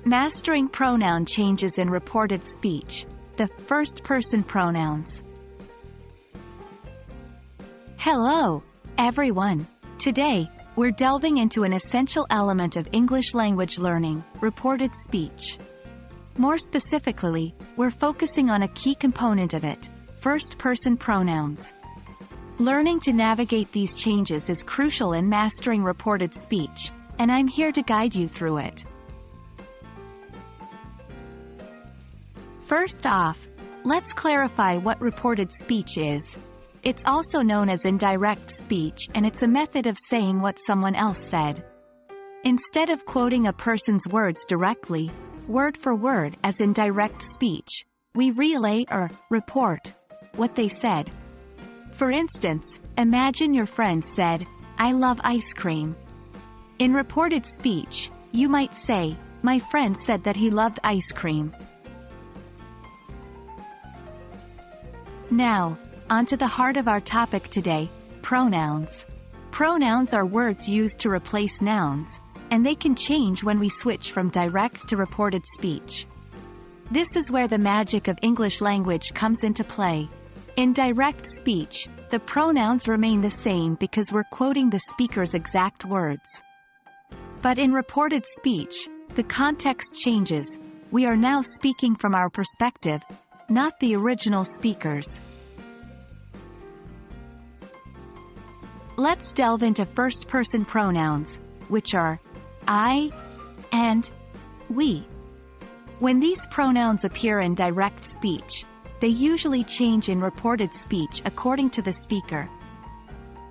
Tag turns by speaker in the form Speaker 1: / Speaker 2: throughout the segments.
Speaker 1: Mastering pronoun changes in reported speech. The first-person pronouns. Hello, everyone. Today, we're delving into an essential element of English language learning, reported speech. More specifically, we're focusing on a key component of it, first-person pronouns. Learning to navigate these changes is crucial in mastering reported speech, and I'm here to guide you through it. First off, let's clarify what reported speech is. It's also known as indirect speech, and it's a method of saying what someone else said. Instead of quoting a person's words directly, word for word as in direct speech, we relay or report what they said. For instance, imagine your friend said, "I love ice cream." In reported speech, you might say, "My friend said that he loved ice cream." Now, onto the heart of our topic today, pronouns. Pronouns are words used to replace nouns, and they can change when we switch from direct to reported speech. This is where the magic of English language comes into play. In direct speech, the pronouns remain the same because we're quoting the speaker's exact words. But in reported speech, the context changes. We are now speaking from our perspective, not the original speakers. Let's delve into first-person pronouns, which are I and we. When these pronouns appear in direct speech, they usually change in reported speech according to the speaker.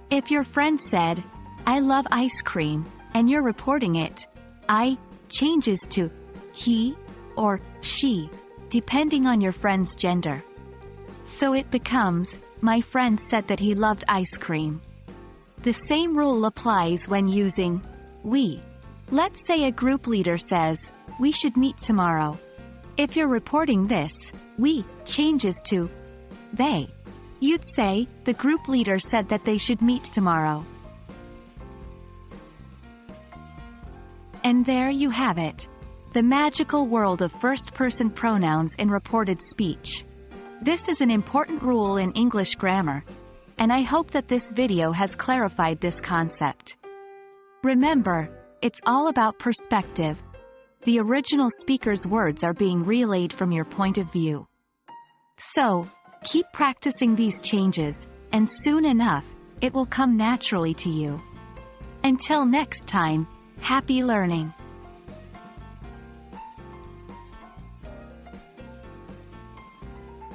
Speaker 1: If your friend said, "I love ice cream," and you're reporting it, I changes to he or she, depending on your friend's gender. So it becomes, "My friend said that he loved ice cream." The same rule applies when using we. Let's say a group leader says, "We should meet tomorrow." If you're reporting this, we changes to they. You'd say, "The group leader said that they should meet tomorrow." And there you have it. The magical world of first-person pronouns in reported speech. This is an important rule in English grammar, and I hope that this video has clarified this concept. Remember, it's all about perspective. The original speaker's words are being relayed from your point of view. So, keep practicing these changes, and soon enough, it will come naturally to you. Until next time, happy learning!